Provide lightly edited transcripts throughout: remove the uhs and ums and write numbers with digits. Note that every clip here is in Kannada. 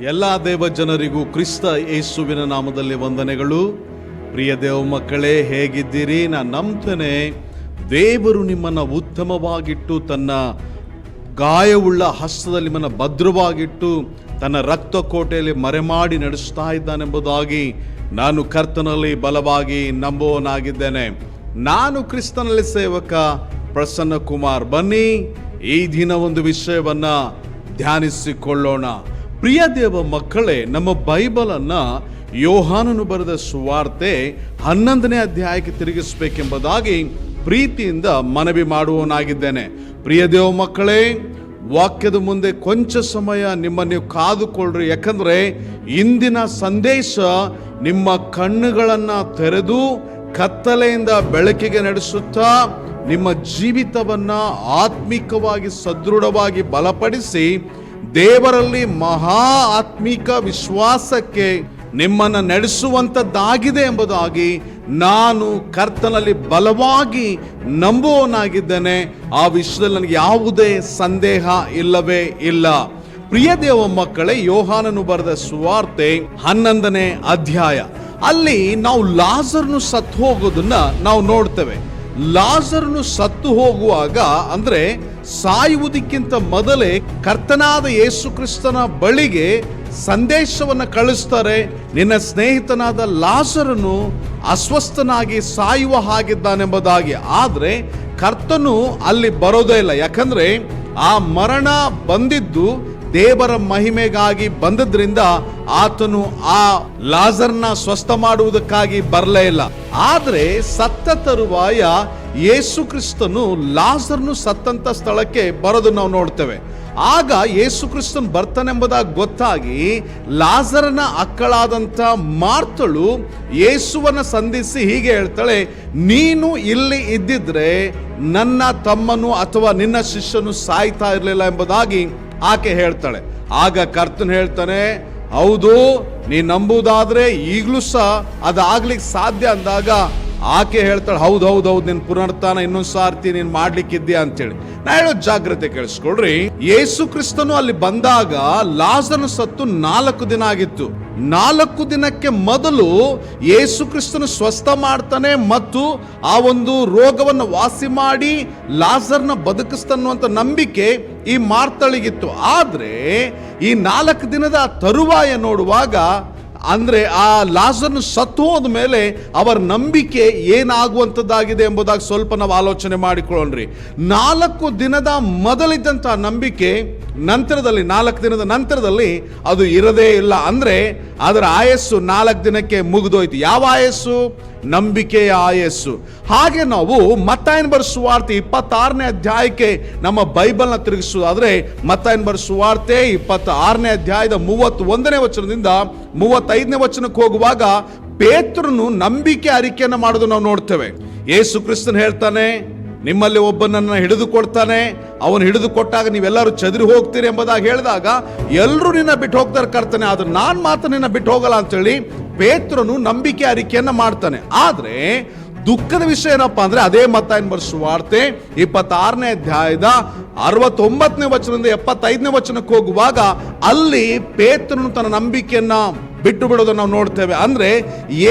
ಎಲ್ಲ ದೇವ ಜನರಿಗೂ ಕ್ರಿಸ್ತ ಯೇಸುವಿನ ನಾಮದಲ್ಲಿ ವಂದನೆಗಳು. ಪ್ರಿಯ ದೇವ ಮಕ್ಕಳೇ, ಹೇಗಿದ್ದೀರಿ? ನಾನು ನಂಬ್ತೇನೆ ದೇವರು ನಿಮ್ಮನ್ನು ಉತ್ತಮವಾಗಿಟ್ಟು ತನ್ನ ಗಾಯವುಳ್ಳ ಹಸ್ತದಲ್ಲಿ ನಿಮ್ಮನ್ನು ಭದ್ರವಾಗಿಟ್ಟು ತನ್ನ ರಕ್ತ ಕೋಟೆಯಲ್ಲಿ ಮರೆಮಾಡಿ ನಡೆಸ್ತಾ ಇದ್ದಾನೆಂಬುದಾಗಿ ನಾನು ಕರ್ತನಲ್ಲಿ ಬಲವಾಗಿ ನಂಬುವನಾಗಿದ್ದೇನೆ. ನಾನು ಕ್ರಿಸ್ತನಲ್ಲಿ ಸೇವಕ ಪ್ರಸನ್ನ ಕುಮಾರ್. ಬನ್ನಿ ಈ ದಿನ ಒಂದು ವಿಷಯವನ್ನ ಧ್ಯಾನಿಸಿಕೊಳ್ಳೋಣ. ಪ್ರಿಯ ದೇವ ಮಕ್ಕಳೇ, ನಮ್ಮ ಬೈಬಲನ್ನು ಯೋಹಾನನು ಬರೆದ ಸುವಾರ್ತೆ 11ನೇ ಅಧ್ಯಾಯಕ್ಕೆ ತಿರುಗಿಸಬೇಕೆಂಬುದಾಗಿ ಪ್ರೀತಿಯಿಂದ ಮನವಿ ಮಾಡುವನಾಗಿದ್ದೇನೆ. ಪ್ರಿಯ ದೇವ ಮಕ್ಕಳೇ, ವಾಕ್ಯದ ಮುಂದೆ ಕೊಂಚ ಸಮಯ ನೀವು ಕಾದುಕೊಳ್ಳ್ರಿ. ಯಾಕಂದ್ರೆ ಇಂದಿನ ಸಂದೇಶ ನಿಮ್ಮ ಕಣ್ಣುಗಳನ್ನು ತೆರೆದು ಕತ್ತಲೆಯಿಂದ ಬೆಳಕಿಗೆ ನಡೆಸುತ್ತಾ ನಿಮ್ಮ ಜೀವಿತವನ್ನ ಆತ್ಮಿಕವಾಗಿ ಸದೃಢವಾಗಿ ಬಲಪಡಿಸಿ ದೇವರಲ್ಲಿ ಮಹಾ ಆತ್ಮಿಕ ವಿಶ್ವಾಸಕ್ಕೆ ನಿಮ್ಮನ್ನು ನಡೆಸುವಂಥದ್ದಾಗಿದೆ ಎಂಬುದಾಗಿ ನಾನು ಕರ್ತನಲ್ಲಿ ಬಲವಾಗಿ ನಂಬುವನಾಗಿದ್ದೇನೆ. ಆ ವಿಷಯದಲ್ಲಿ ನನಗೆ ಯಾವುದೇ ಸಂದೇಹ ಇಲ್ಲವೇ ಇಲ್ಲ. ಪ್ರಿಯ ದೇವ ಮಕ್ಕಳೇ, ಯೋಹಾನನು ಬರೆದ ಸುವಾರ್ತೆ 11ನೇ ಅಧ್ಯಾಯ, ಅಲ್ಲಿ ನಾವು ಲಾಜರನು ಸತ್ತು ಹೋಗೋದನ್ನ ನಾವು ನೋಡ್ತೇವೆ. ಲಾಜರನು ಸತ್ತು ಹೋಗುವಾಗ, ಅಂದ್ರೆ ಸಾಯುವುದಕ್ಕಿಂತ ಮೊದಲೇ ಕರ್ತನಾದ ಯೇಸು ಕ್ರಿಸ್ತನ ಬಳಿಗೆ ಸಂದೇಶವನ್ನು ಕಳಿಸ್ತಾರೆ. ನಿನ್ನ ಸ್ನೇಹಿತನಾದ ಲಾಜರನು ಅಸ್ವಸ್ಥನಾಗಿ ಸಾಯುವ ಹಾಗಿದ್ದಾನೆಂಬುದಾಗಿ. ಆದ್ರೆ ಕರ್ತನು ಅಲ್ಲಿ ಬರೋದೇ ಇಲ್ಲ. ಯಾಕಂದ್ರೆ ಆ ಮರಣ ಬಂದಿದ್ದು ದೇವರ ಮಹಿಮೆಗಾಗಿ ಬಂದದ್ರಿಂದ ಆತನು ಆ ಲಾಜರ್ನ ಸ್ವಸ್ಥ ಮಾಡುವುದಕ್ಕಾಗಿ ಬರಲೇ ಇಲ್ಲ. ಆದ್ರೆ ಸತ್ತ ತರುವಾಯ ಯೇಸು ಕ್ರಿಸ್ತನು ಲಾಜರ್ನು ಸತ್ತಂತ ಸ್ಥಳಕ್ಕೆ ಬರೋದು ನಾವು ನೋಡ್ತೇವೆ. ಆಗ ಯೇಸು ಕ್ರಿಸ್ತನ್ ಬರ್ತಾನೆಂಬುದಾಗಿ ಗೊತ್ತಾಗಿ ಲಾಜರನ ಅಕ್ಕಳಾದಂಥ ಮಾರ್ತಳು ಯೇಸುವನ್ನ ಸಂಧಿಸಿ ಹೀಗೆ ಹೇಳ್ತಾಳೆ, ನೀನು ಇಲ್ಲಿ ಇದ್ದಿದ್ರೆ ನನ್ನ ತಮ್ಮನು ಅಥವಾ ನಿನ್ನ ಶಿಷ್ಯನು ಸಾಯ್ತಾ ಇರಲಿಲ್ಲ ಎಂಬುದಾಗಿ ಆಕೆ ಹೇಳ್ತಾಳೆ. ಆಗ ಕರ್ತನ್ ಹೇಳ್ತಾನೆ, ಹೌದು, ನೀ ನಂಬುದಾದ್ರೆ ಈಗಲೂ ಸಹ ಅದಾಗ್ಲಿಕ್ಕೆ ಸಾಧ್ಯ ಅಂದಾಗ ಆಕೆ ಹೇಳ್ತಾಳೆ, ಹೌದು ನಿನ್ ಪುನರುತ್ಥಾನ ಇನ್ನೊಂದು ಸಾರ್ತಿ ನೀನ್ ಮಾಡ್ಲಿಕ್ಕಿದ್ಯಾ ಅಂತೇಳಿ. ನಾ ಹೇಳೋ ಜಾಗ್ರತೆ ಕೇಳಿಸ್ಕೊಳ್ರಿ. ಯೇಸು ಕ್ರಿಸ್ತನು ಅಲ್ಲಿ ಬಂದಾಗ ಲಾಜರನು ಸತ್ತು 4 ದಿನ ಆಗಿತ್ತು. 4 ದಿನಕ್ಕೆ ಮೊದಲು ಯೇಸು ಕ್ರಿಸ್ತನು ಸ್ವಸ್ಥ ಮಾಡ್ತಾನೆ ಮತ್ತು ಆ ಒಂದು ರೋಗವನ್ನು ವಾಸಿ ಮಾಡಿ ಲಾಜರ್ನ ಬದುಕಿಸ್ತಾನ್ನುವಂತ ನಂಬಿಕೆ ಈ ಮಾರ್ತಳಿಗಿತ್ತು. ಆದ್ರೆ ಈ 4 ದಿನದ ತರುವಾಯ ನೋಡುವಾಗ, ಅಂದ್ರೆ ಆ ಲಾಜರನು ಸತ್ತು ಹೋದ ಮೇಲೆ ಅವರ ನಂಬಿಕೆ ಏನಾಗುವಂಥದ್ದಾಗಿದೆ ಎಂಬುದಾಗಿ ಸ್ವಲ್ಪ ನಾವು ಆಲೋಚನೆ ಮಾಡಿಕೊಳ್ಳೋಣ್ರಿ. 4 ದಿನದ ಮೊದಲಿದ್ದಂತಹ ನಂಬಿಕೆ ನಂತರದಲ್ಲಿ 4 ದಿನದ ನಂತರದಲ್ಲಿ ಅದು ಇರದೇ ಇಲ್ಲ. ಅಂದ್ರೆ ಅದರ ಆಯಸ್ಸು 4 ದಿನಕ್ಕೆ ಮುಗಿದೋಯ್ತು. ಯಾವ ಆಯಸ್ಸು? ನಂಬಿಕೆಯ ಆಯಸ್ಸು. ಹಾಗೆ ನಾವು ಮತ್ತಾಯನ ಬರೆದ ಸುವಾರ್ತೆ 26ನೇ ಅಧ್ಯಾಯಕ್ಕೆ ನಮ್ಮ ಬೈಬಲ್ನ ತಿರುಗಿಸುವುದಾದ್ರೆ, ಮತ್ತಾಯನ ಬರೆದ ಸುವಾರ್ತೆ 26ನೇ ಅಧ್ಯಾಯದ 31ನೇ ವಚನದಿಂದ 35ನೇ ವಚನಕ್ಕೆ ಹೋಗುವಾಗ ಪೇತ್ರನು ನಂಬಿಕೆ ಅರಿಕೆಯನ್ನು ಮಾಡೋದು ನಾವು ನೋಡ್ತೇವೆ. ಯೇಸು ಕ್ರಿಸ್ತನ್ ಹೇಳ್ತಾನೆ, ನಿಮ್ಮಲ್ಲಿ ಒಬ್ಬನನ್ನ ಹಿಡಿದು ಕೊಡ್ತಾನೆ, ಅವನು ಹಿಡಿದು ಕೊಟ್ಟಾಗ ನೀವೆಲ್ಲರೂ ಚದುರಿ ಹೋಗ್ತೀರಿ ಎಂಬುದಾಗಿ ಹೇಳಿದಾಗ ಎಲ್ಲರೂ ನಿನ್ನ ಬಿಟ್ಟು ಹೋಗ್ತಾರೆ ಕರ್ತನೆ, ಆದ್ರೆ ನಾನು ಮಾತ್ರ ನಿನ್ನ ಬಿಟ್ಟು ಹೋಗಲ್ಲ ಅಂತೇಳಿ ಪೇತ್ರನು ನಂಬಿಕೆ ಅರಿಕೆಯನ್ನ ಮಾಡ್ತಾನೆ. ಆದ್ರೆ ದುಃಖದ ವಿಷಯ ಏನಪ್ಪಾ ಅಂದ್ರೆ, ಅದೇ ಮತ್ತಾಯನ ಬರೆದ ಸುವಾರ್ತೆ 26ನೇ ಅಧ್ಯಾಯದ 69ನೇ ವಚನದಿಂದ 75ನೇ ವಚನಕ್ಕೆ ಹೋಗುವಾಗ ಅಲ್ಲಿ ಪೇತ್ರನು ತನ್ನ ನಂಬಿಕೆಯನ್ನ ಬಿಟ್ಟು ಬಿಡೋದನ್ನು ನಾವು ನೋಡ್ತೇವೆ. ಅಂದ್ರೆ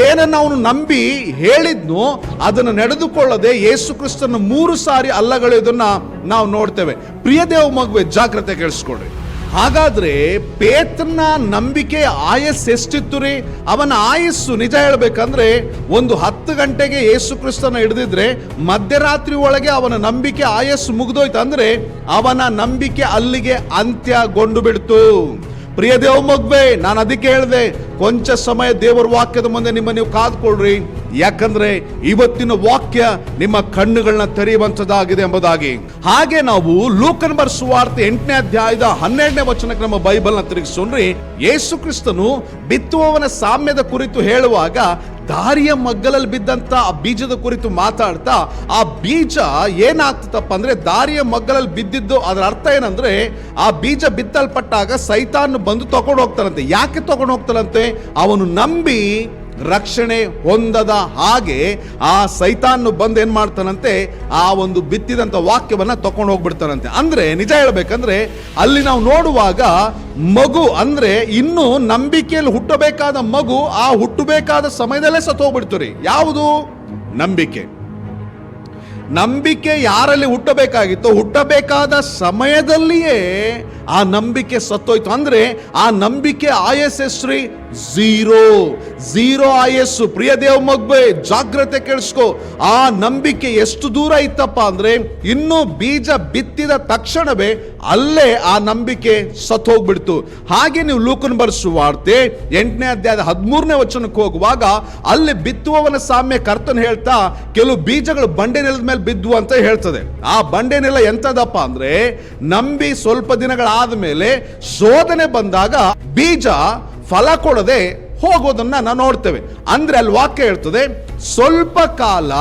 ಏನನ್ನ ಅವನು ನಂಬಿ ಹೇಳಿದ್ನು ಅದನ್ನು ನಡೆದುಕೊಳ್ಳದೆ ಯೇಸು ಕ್ರಿಸ್ತನ 3 ಸಾರಿ ಅಲ್ಲಗಳೆಯೋದನ್ನ ನಾವು ನೋಡ್ತೇವೆ. ಪ್ರಿಯ ದೇವ ಮಗುವೆ, ಜಾಗ್ರತೆ ಕೇಳಿಸ್ಕೊಳ್ರಿ. ಹಾಗಾದ್ರೆ ಪೇತ್ರನ ನಂಬಿಕೆಯ ಆಯಸ್ಸು ಎಷ್ಟಿತ್ತು ರೀ? ಅವನ ಆಯಸ್ಸು ನಿಜ ಹೇಳ್ಬೇಕಂದ್ರೆ ಒಂದು 10 ಗಂಟೆಗೆ ಯೇಸು ಕ್ರಿಸ್ತನ ಹಿಡಿದಿದ್ರೆ ಮಧ್ಯರಾತ್ರಿ ಒಳಗೆ ಅವನ ನಂಬಿಕೆ ಆಯಸ್ಸು ಮುಗಿದೋಯ್ತು. ಅಂದ್ರೆ ಅವನ ನಂಬಿಕೆ ಅಲ್ಲಿಗೆ ಅಂತ್ಯಗೊಂಡು ಬಿಡ್ತು. ಪ್ರಿಯ ದೇವ ಮಗುವೆ, ನಾನು ಅದಕ್ಕೆ ಹೇಳಿದೆ, ಕೊಂಚ ಸಮಯ ದೇವರ ವಾಕ್ಯದ ಮುಂದೆ ನೀವು ಕಾದ್ಕೊಳ್ರಿ. ಯಾಕಂದ್ರೆ ಇವತ್ತಿನ ವಾಕ್ಯ ನಿಮ್ಮ ಕಣ್ಣುಗಳನ್ನ ತೆರೆಯುವಂತದ್ದಾಗಿದೆ ಎಂಬುದಾಗಿ. ಹಾಗೆ ನಾವು ಲೂಕನ ಬರೆದ ಸುವಾರ್ತೆ 8ನೇ ಅಧ್ಯಾಯದ 12ನೇ ವಚನಕ್ಕೆ ನಮ್ಮ ಬೈಬಲ್ನ ತಿರುಗಿಸೋಣ್ರಿ. ಯೇಸು ಕ್ರಿಸ್ತನು ಬಿತ್ತುವವನ ಸಾಮ್ಯದ ಕುರಿತು ಹೇಳುವಾಗ ದಾರಿಯ ಮಗ್ಗಲಲ್ಲಿ ಬಿದ್ದಂತ ಆ ಬೀಜದ ಕುರಿತು ಮಾತಾಡ್ತಾ, ಆ ಬೀಜ ಏನಾಗ್ತದಪ್ಪ ಅಂದ್ರೆ ದಾರಿಯ ಮಗ್ಗಲಲ್ಲಿ ಬಿದ್ದಿದ್ದು, ಅದರ ಅರ್ಥ ಏನಂದ್ರೆ ಆ ಬೀಜ ಬಿತ್ತಲ್ಪಟ್ಟಾಗ ಸೈತಾನ್ ಬಂದು ತಗೊಂಡು ಹೋಗ್ತಾನಂತೆ. ಯಾಕೆ ತಗೊಂಡು ಹೋಗ್ತಾನಂತೆ? ಅವನು ನಂಬಿ ರಕ್ಷಣೆ ಹೊಂದದ ಹಾಗೆ ಆ ಸೈತಾನ್ ಬಂದು ಏನ್ ಮಾಡ್ತಾನಂತೆ, ಆ ಒಂದು ಬಿತ್ತಿದಂತ ವಾಕ್ಯವನ್ನ ತಕೊಂಡು ಹೋಗ್ಬಿಡ್ತಾನಂತೆ. ಅಂದ್ರೆ ನಿಜ ಹೇಳ್ಬೇಕಂದ್ರೆ ಅಲ್ಲಿ ನಾವು ನೋಡುವಾಗ ಮಗು ಅಂದ್ರೆ ಇನ್ನು ನಂಬಿಕೆಯಲ್ಲಿ ಹುಟ್ಟಬೇಕಾದ ಮಗು ಆ ಹುಟ್ಟಬೇಕಾದ ಸಮಯದಲ್ಲೇ ಸತ್ತು ಹೋಗ್ಬಿಡ್ತು ರೀ. ಯಾವುದು? ನಂಬಿಕೆ ಯಾರಲ್ಲಿ ಹುಟ್ಟಬೇಕಾಗಿತ್ತು, ಹುಟ್ಟಬೇಕಾದ ಸಮಯದಲ್ಲಿಯೇ ಆ ನಂಬಿಕೆ ಸತ್ತೋಯ್ತು. ಅಂದ್ರೆ ಆ ನಂಬಿಕೆ ಆಯಸ್ಸೆಸ್ರಿ ಝೀರೋ ಆಯಸ್ಸು. ಪ್ರಿಯ ದೇವ ಮಗುವೆ, ಜಾಗ್ರತೆ ಕೇಳಿಸ್ಕೋ. ಆ ನಂಬಿಕೆ ಎಷ್ಟು ದೂರ ಇತ್ತಪ್ಪ ಅಂದ್ರೆ ಇನ್ನು ಬೀಜ ಬಿತ್ತಿದ ತಕ್ಷಣವೇ ಅಲ್ಲೇ ಆ ನಂಬಿಕೆ ಸತ್ತು ಹೋಗ್ಬಿಡ್ತು. ಹಾಗೆ ನೀವು ಲೂಕನ ಬರೆಸುವ ವಾರ್ತೆ 8ನೇ ಅಧ್ಯಾಯದ 13ನೇ ವಚನಕ್ಕೆ ಹೋಗುವಾಗ ಅಲ್ಲಿ ಬಿತ್ತುವವನ ಸಾಮ್ಯ ಕರ್ತನ ಹೇಳ್ತಾ ಕೆಲವು ಬೀಜಗಳು ಬಂಡೆ ನೆಲದ ಮೇಲೆ ಬಿದ್ವು ಅಂತ ಹೇಳ್ತದೆ. ಆ ಬಂಡೆ ನೆಲ ಎಂತದಪ್ಪ ಅಂದ್ರೆ ನಂಬಿ ಸ್ವಲ್ಪ ದಿನಗಳಾದ ಮೇಲೆ ಶೋಧನೆ ಬಂದಾಗ ಬೀಜ ಫಲ ಕೊಡದೆ ಹೋಗೋದನ್ನ ನಾವು ನೋಡ್ತೇವೆ. ಅಂದ್ರೆ ಅಲ್ಲಿ ವಾಕ್ಯ ಹೇಳ್ತದೆ, ಸ್ವಲ್ಪ ಕಾಲ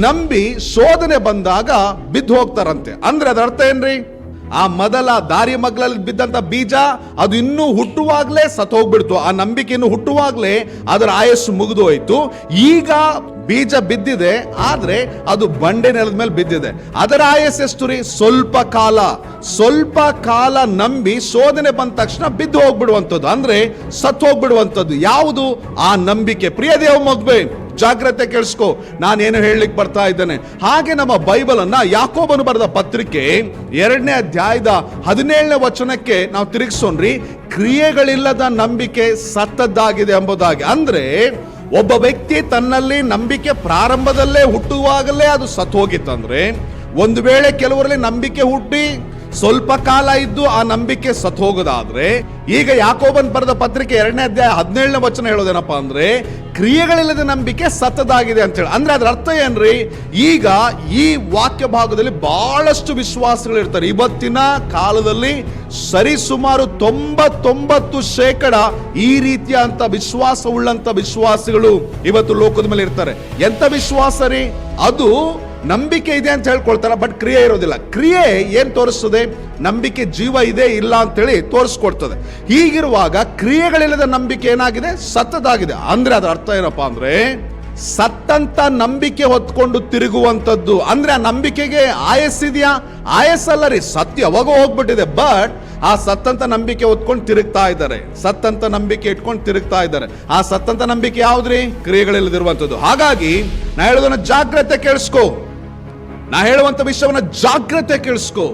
ನಂಬಿ ಶೋಧನೆ ಬಂದಾಗ ಬಿದ್ದು ಹೋಗ್ತಾರಂತೆ. ಅಂದ್ರೆ ಅದರ ಅರ್ಥ ಏನ್ರಿ? ಆ ಮೊದಲ ದಾರಿ ಮಗ್ಲಲ್ಲಿ ಬಿದ್ದಂತ ಬೀಜ ಅದು ಇನ್ನೂ ಹುಟ್ಟುವಾಗ್ಲೇ ಸತ್ತು ಹೋಗ್ಬಿಡ್ತು. ಆ ನಂಬಿಕೆ ಇನ್ನು ಹುಟ್ಟುವಾಗ್ಲೇ ಅದರ ಆಯಸ್ಸು ಮುಗಿದು ಹೋಯ್ತು. ಈಗ ಬೀಜ ಬಿದ್ದಿದೆ, ಆದ್ರೆ ಅದು ಬಂಡೆ ನೆಲದ ಮೇಲೆ ಬಿದ್ದಿದೆ. ಅದರ ಆಯಸ್ಸು ಎಷ್ಟು ರೀ? ಸ್ವಲ್ಪ ಕಾಲ ನಂಬಿ ಶೋಧನೆ ಬಂದ ತಕ್ಷಣ ಬಿದ್ದು ಹೋಗ್ಬಿಡುವಂಥದ್ದು, ಅಂದ್ರೆ ಸತ್ತು ಹೋಗ್ಬಿಡುವಂಥದ್ದು. ಯಾವುದು? ಆ ನಂಬಿಕೆ. ಪ್ರಿಯ ದೇವ ಮಗುವೆ, ಜಾಗ್ರತೆ ಕೇಳಿಸ್ಕೋ, ನಾನೇನು ಹೇಳಲಿಕ್ಕೆ ಬರ್ತಾ ಇದ್ದೇನೆ. ಹಾಗೆ ನಮ್ಮ ಬೈಬಲ್ ಅನ್ನ ಯಾಕೋಬನು ಬರೆದ ಪತ್ರಿಕೆ 2ನೇ ಅಧ್ಯಾಯದ 17ನೇ ವಚನಕ್ಕೆ ನಾವು ತಿರುಗಿಸೋಣ್ರಿ. ಕ್ರಿಯೆಗಳಿಲ್ಲದ ನಂಬಿಕೆ ಸತ್ತದ್ದಾಗಿದೆ ಎಂಬುದಾಗಿ. ಅಂದ್ರೆ ಒಬ್ಬ ವ್ಯಕ್ತಿ ತನ್ನಲ್ಲಿ ನಂಬಿಕೆ ಪ್ರಾರಂಭದಲ್ಲೇ ಹುಟ್ಟುವಾಗಲೇ ಅದು ಸತ್ತು ಹೋಗಿತ್ತಂದ್ರೆ, ಒಂದು ವೇಳೆ ಕೆಲವರಲ್ಲಿ ನಂಬಿಕೆ ಹುಟ್ಟಿ ಸ್ವಲ್ಪ ಕಾಲ ಇದ್ದು ಆ ನಂಬಿಕೆ ಸತ್ತು ಹೋಗೋದಾದ್ರೆ, ಈಗ ಯಾಕೋಬನ್ ಬರೆದ ಪತ್ರಿಕೆ 2ನೇ ಅಧ್ಯಾಯ 17ನೇ ವಚನ ಹೇಳೋದೇನಪ್ಪ ಅಂದ್ರೆ ಕ್ರಿಯೆಗಳಿಲ್ಲದ ನಂಬಿಕೆ ಸತ್ತದಾಗಿದೆ ಅಂತ ಹೇಳಿ. ಅಂದ್ರೆ ಅದರ ಅರ್ಥ ಏನ್ರಿ? ಈಗ ಈ ವಾಕ್ಯ ಭಾಗದಲ್ಲಿ ಬಹಳಷ್ಟು ವಿಶ್ವಾಸಗಳು ಇರ್ತಾರೆ. ಇವತ್ತಿನ ಕಾಲದಲ್ಲಿ ಸರಿಸುಮಾರು 99% ಈ ರೀತಿಯ ಅಂತ ವಿಶ್ವಾಸವುಳ್ಳಂತ ವಿಶ್ವಾಸಿಗಳು ಇವತ್ತು ಲೋಕದ ಮೇಲೆ ಇರ್ತಾರೆ. ಎಂತ ವಿಶ್ವಾಸ ರೀ? ಅದು ನಂಬಿಕೆ ಇದೆ ಅಂತ ಹೇಳ್ಕೊಳ್ತಾರ, ಬಟ್ ಕ್ರಿಯೆ ಇರೋದಿಲ್ಲ. ಕ್ರಿಯೆ ಏನ್ ತೋರಿಸ್ತದೆ? ನಂಬಿಕೆ ಜೀವ ಇದೆ ಇಲ್ಲ ಅಂತೇಳಿ ತೋರಿಸ್ಕೊಡ್ತದೆ. ಹೀಗಿರುವಾಗ ಕ್ರಿಯೆಗಳಿಲ್ಲದ ನಂಬಿಕೆ ಏನಾಗಿದೆ? ಸತ್ತದಾಗಿದೆ. ಅಂದ್ರೆ ಅದರ ಅರ್ಥ ಏನಪ್ಪಾ ಅಂದ್ರೆ ಸತ್ತಂತ ನಂಬಿಕೆ ಹೊತ್ಕೊಂಡು ತಿರುಗುವಂತದ್ದು. ಅಂದ್ರೆ ಆ ನಂಬಿಕೆಗೆ ಆಯಸ್ಸಿದೆಯಾ? ಆಯಸ್ಸಲ್ಲ ರೀ, ಸತ್ಯ ಅವಾಗ ಹೋಗ್ಬಿಟ್ಟಿದೆ. ಬಟ್ ಆ ಸತ್ತಂತ ನಂಬಿಕೆ ಹೊತ್ಕೊಂಡು ತಿರುಗ್ತಾ ಇದ್ದಾರೆ, ಸತ್ತಂತ ನಂಬಿಕೆ ಇಟ್ಕೊಂಡು ತಿರುಗ್ತಾ ಇದ್ದಾರೆ. ಆ ಸತ್ತಂತ ನಂಬಿಕೆ ಯಾವ್ದ್ರಿ? ಕ್ರಿಯೆಗಳಿಲ್ಲದಿರುವಂತದ್ದು. ಹಾಗಾಗಿ ನಾ ಹೇಳೋದನ್ನ ಜಾಗ್ರತೆ ಕೇಳಿಸ್ಕೋ, ನಾ ಹೇಳುವಂತ ವಿಷಯವನ್ನ ಜಾಗ್ರತೆ ಕೇಳಿಸ್ಕೋ.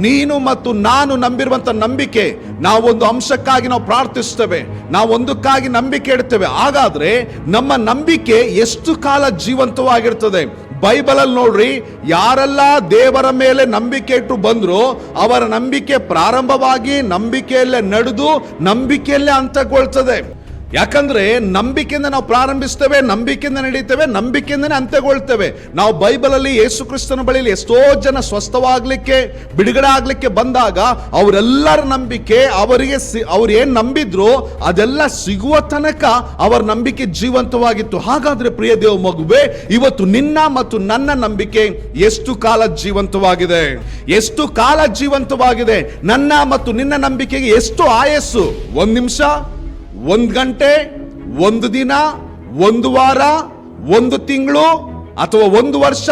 ನೀನು ಮತ್ತು ನಾನು ನಂಬಿರುವಂತ ನಂಬಿಕೆ, ನಾವೊಂದು ಅಂಶಕ್ಕಾಗಿ ನಾವು ಪ್ರಾರ್ಥಿಸ್ತೇವೆ, ನಾವು ಒಂದಕ್ಕಾಗಿ ನಂಬಿಕೆ ಇಡ್ತೇವೆ. ಹಾಗಾದ್ರೆ ನಮ್ಮ ನಂಬಿಕೆ ಎಷ್ಟು ಕಾಲ ಜೀವಂತವಾಗಿರ್ತದೆ? ಬೈಬಲ್ ಅಲ್ಲಿ ನೋಡ್ರಿ, ಯಾರೆಲ್ಲ ದೇವರ ಮೇಲೆ ನಂಬಿಕೆ ಇಟ್ಟು ಬಂದ್ರು ಅವರ ನಂಬಿಕೆ ಪ್ರಾರಂಭವಾಗಿ ನಂಬಿಕೆಯಲ್ಲೇ ನಡೆದು ನಂಬಿಕೆಯಲ್ಲೇ ಅಂತ್ಯಗೊಳ್ತದೆ. ಯಾಕಂದ್ರೆ ನಂಬಿಕೆಯಿಂದ ನಾವು ಪ್ರಾರಂಭಿಸ್ತೇವೆ, ನಂಬಿಕೆಯಿಂದ ನಡೀತೇವೆ, ನಂಬಿಕೆಯಿಂದನೇ ಅಂತ್ಯಗೊಳ್ತೇವೆ. ನಾವು ಬೈಬಲ್ ಅಲ್ಲಿ ಯೇಸು ಕ್ರಿಸ್ತನ ಬಳಿಯಲ್ಲಿ ಎಷ್ಟೋ ಜನ ಸ್ವಸ್ಥವಾಗ್ಲಿಕ್ಕೆ, ಬಿಡುಗಡೆ ಆಗ್ಲಿಕ್ಕೆ ಬಂದಾಗ ಅವರೆಲ್ಲರ ನಂಬಿಕೆ ಅವರಿಗೆ ಅವ್ರು ಏನ್ ನಂಬಿದ್ರು ಅದೆಲ್ಲ ಸಿಗುವ ತನಕ ಅವರ ನಂಬಿಕೆ ಜೀವಂತವಾಗಿತ್ತು. ಹಾಗಾದ್ರೆ ಪ್ರಿಯ ದೇವ ಮಗುವೆ, ಇವತ್ತು ನಿನ್ನ ಮತ್ತು ನನ್ನ ನಂಬಿಕೆ ಎಷ್ಟು ಕಾಲ ಜೀವಂತವಾಗಿದೆ? ಎಷ್ಟು ಕಾಲ ಜೀವಂತವಾಗಿದೆ? ನನ್ನ ಮತ್ತು ನಿನ್ನ ನಂಬಿಕೆಗೆ ಎಷ್ಟು ಆಯಸ್ಸು? 1 ನಿಮಿಷ, 1 ಗಂಟೆ, 1 ದಿನ, 1 ವಾರ, 1 ತಿಂಗಳು ಅಥವಾ 1 ವರ್ಷ?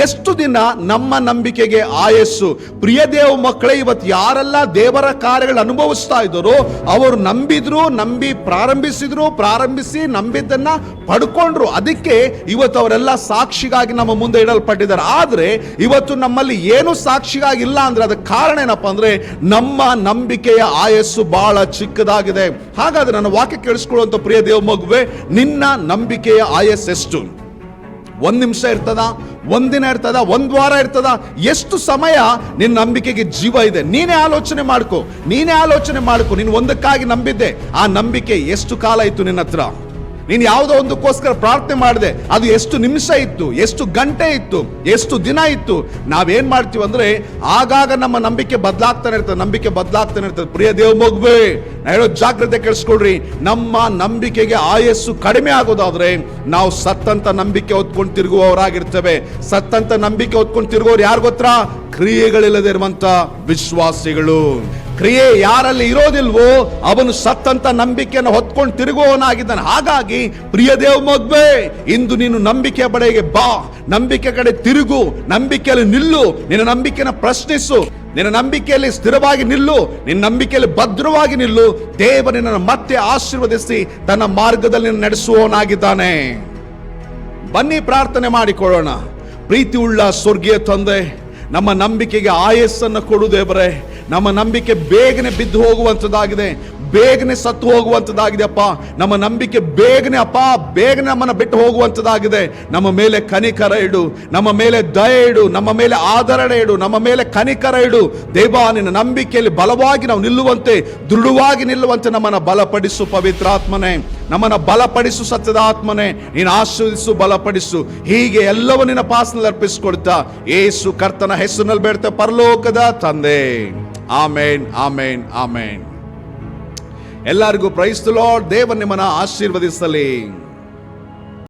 ಎಷ್ಟು ದಿನ ನಮ್ಮ ನಂಬಿಕೆಗೆ ಆಯಸ್ಸು? ಪ್ರಿಯ ದೇವ ಮಕ್ಕಳೇ, ಇವತ್ತು ಯಾರೆಲ್ಲ ದೇವರ ಕಾರ್ಯಗಳು ಅನುಭವಿಸ್ತಾ ಇದ್ದಾರೋ ಅವರು ನಂಬಿದ್ರು, ನಂಬಿ ಪ್ರಾರಂಭಿಸಿ ನಂಬಿದ್ದನ್ನ ಪಡ್ಕೊಂಡ್ರು. ಅದಕ್ಕೆ ಇವತ್ತು ಅವರೆಲ್ಲ ಸಾಕ್ಷಿಗಾಗಿ ನಮ್ಮ ಮುಂದೆ ಇಡಲ್ಪಟ್ಟಿದ್ದಾರೆ. ಆದ್ರೆ ಇವತ್ತು ನಮ್ಮಲ್ಲಿ ಏನು ಸಾಕ್ಷಿಗಾಗಿ ಇಲ್ಲ ಅಂದ್ರೆ ಅದಕ್ಕೆ ಕಾರಣ ಏನಪ್ಪಾ ಅಂದ್ರೆ ನಮ್ಮ ನಂಬಿಕೆಯ ಆಯಸ್ಸು ಬಹಳ ಚಿಕ್ಕದಾಗಿದೆ. ಹಾಗಾದ್ರೆ ನನ್ನ ವಾಕ್ಯ ಕೇಳಿಸ್ಕೊಳ್ಳುವಂತ ಪ್ರಿಯ ದೇವ ಮಗುವೆ, ನಿನ್ನ ನಂಬಿಕೆಯ ಆಯಸ್ಸು ಎಷ್ಟು? 1 ನಿಮಿಷ ಇರ್ತದ? 1 ದಿನ ಇರ್ತದ? 1 ವಾರ ಇರ್ತದ? ಎಷ್ಟು ಸಮಯ ನಿನ್ನ ನಂಬಿಕೆಗೆ ಜೀವ ಇದೆ? ನೀನೇ ಆಲೋಚನೆ ಮಾಡ್ಕೋ. ನೀನು ಒಂದಕ್ಕಾಗಿ ನಂಬಿದ್ದೆ, ಆ ನಂಬಿಕೆ ಎಷ್ಟು ಕಾಲ ಇತ್ತು ನಿನ್ನ ಹತ್ರ? ನೀನು ಯಾವುದೋ ಒಂದಕ್ಕೋಸ್ಕರ ಪ್ರಾರ್ಥನೆ ಮಾಡಿದೆ, ಅದು ಎಷ್ಟು ನಿಮಿಷ ಇತ್ತು, ಎಷ್ಟು ಗಂಟೆ ಇತ್ತು, ಎಷ್ಟು ದಿನ ಇತ್ತು? ನಾವೇನ್ ಮಾಡ್ತೀವಿ ಅಂದ್ರೆ ಆಗಾಗ ನಮ್ಮ ನಂಬಿಕೆ ಬದಲಾಗ್ತಾನೆ ಇರ್ತದೆ. ಪ್ರಿಯ ದೇವ ಮಗುವೆ, ಹೇಳೋ ಜಾಗ್ರತೆ ಕೇಳಿಸ್ಕೊಳ್ರಿ. ನಮ್ಮ ನಂಬಿಕೆಗೆ ಆಯಸ್ಸು ಕಡಿಮೆ ಆಗೋದಾದ್ರೆ ನಾವು ಸತ್ತಂತ ನಂಬಿಕೆ ಹೊತ್ಕೊಂಡು ತಿರುಗುವವರಾಗಿರ್ತೇವೆ. ಸತ್ತಂತ ನಂಬಿಕೆ ಹೊತ್ಕೊಂಡು ತಿರುಗೋರು ಯಾರು ಗೊತ್ತಾ? ಕ್ರಿಯೆಗಳಿಲ್ಲದೆ ಇರುವಂತ ವಿಶ್ವಾಸಿಗಳು. ಕ್ರಿಯೆ ಯಾರಲ್ಲಿ ಇರೋದಿಲ್ವೋ ಅವನು ಸತ್ತಂತ ನಂಬಿಕೆಯನ್ನು ಹೊತ್ಕೊಂಡು ತಿರುಗುವವನಾಗಿದ್ದಾನೆ. ಹಾಗಾಗಿ ಪ್ರಿಯ ದೇವ ಮಗುವೇ, ಇಂದು ನೀನು ನಂಬಿಕೆಯ ಬಡೆಗೆ ಬಾ, ನಂಬಿಕೆ ಕಡೆ ತಿರುಗು, ನಂಬಿಕೆಯಲ್ಲಿ ನಿಲ್ಲು, ನಿನ್ನ ನಂಬಿಕೆಯನ್ನು ಪ್ರಶ್ನಿಸು, ನಿನ್ನ ನಂಬಿಕೆಯಲ್ಲಿ ಸ್ಥಿರವಾಗಿ ನಿಲ್ಲು, ನಿನ್ನ ನಂಬಿಕೆಯಲ್ಲಿ ಭದ್ರವಾಗಿ ನಿಲ್ಲು. ದೇವ ನಿನ್ನನ್ನು ಮತ್ತೆ ಆಶೀರ್ವದಿಸಿ ತನ್ನ ಮಾರ್ಗದಲ್ಲಿ ನಡೆಸುವವನಾಗಿದ್ದಾನೆ. ಬನ್ನಿ ಪ್ರಾರ್ಥನೆ ಮಾಡಿಕೊಳ್ಳೋಣ. ಪ್ರೀತಿ ಉಳ್ಳ ಸ್ವರ್ಗೀಯ ತಂದೆ, ನಮ್ಮ ನಂಬಿಕೆಗೆ ಆಯಸ್ಸನ್ನು ಕೊಡು ದೇವರೇ. ನಮ್ಮ ನಂಬಿಕೆ ಬೇಗನೆ ಬಿದ್ದು ಹೋಗುವಂಥದ್ದಾಗಿದೆ, ಬೇಗನೆ ಸತ್ತು ಹೋಗುವಂಥದ್ದಾಗಿದೆ ಅಪ್ಪ. ನಮ್ಮ ನಂಬಿಕೆ ಬೇಗನೆ ಅಪ್ಪ, ಬೇಗನೆ ನಮ್ಮನ್ನು ಬಿಟ್ಟು ಹೋಗುವಂಥದ್ದಾಗಿದೆ. ನಮ್ಮ ಮೇಲೆ ಕನಿಕರ ಇಡು, ನಮ್ಮ ಮೇಲೆ ದಯೆ ಇಡು, ನಮ್ಮ ಮೇಲೆ ಆದರಣೆ ಇಡು, ನಮ್ಮ ಮೇಲೆ ಕನಿಕರ ಇಡು ದೇವ. ನಿನ್ನ ನಂಬಿಕೆಯಲ್ಲಿ ಬಲವಾಗಿ ನಾವು ನಿಲ್ಲುವಂತೆ, ದೃಢವಾಗಿ ನಿಲ್ಲುವಂತೆ ನಮ್ಮನ್ನು ಬಲಪಡಿಸು ಪವಿತ್ರಾತ್ಮನೇ, ನಮ್ಮನ್ನು ಬಲಪಡಿಸು ಸತ್ಯದ ಆತ್ಮನೇ. ನೀನು ಆಶೀರ್ವದಿಸು, ಬಲಪಡಿಸು. ಹೀಗೆ ಎಲ್ಲವೂ ನಿನ್ನ ಪಾಸನಲ್ಲಿ ಅರ್ಪಿಸಿಕೊಡ್ತಾ ಯೇಸು ಕರ್ತನ ಹೆಸರಿನಲ್ಲಿ ಬೇಡ್ತೇವೆ ಪರಲೋಕದ ತಂದೆ. ಆಮೇನ್, ಆಮೇನ್, ಆಮೇನ್. ಎಲ್ಲರಿಗೂ ಪ್ರೈಸ್ ದಿ ಲಾರ್ಡ್. ದೇವರು ನಿಮ್ಮನ್ನು ಆಶೀರ್ವದಿಸಲಿ.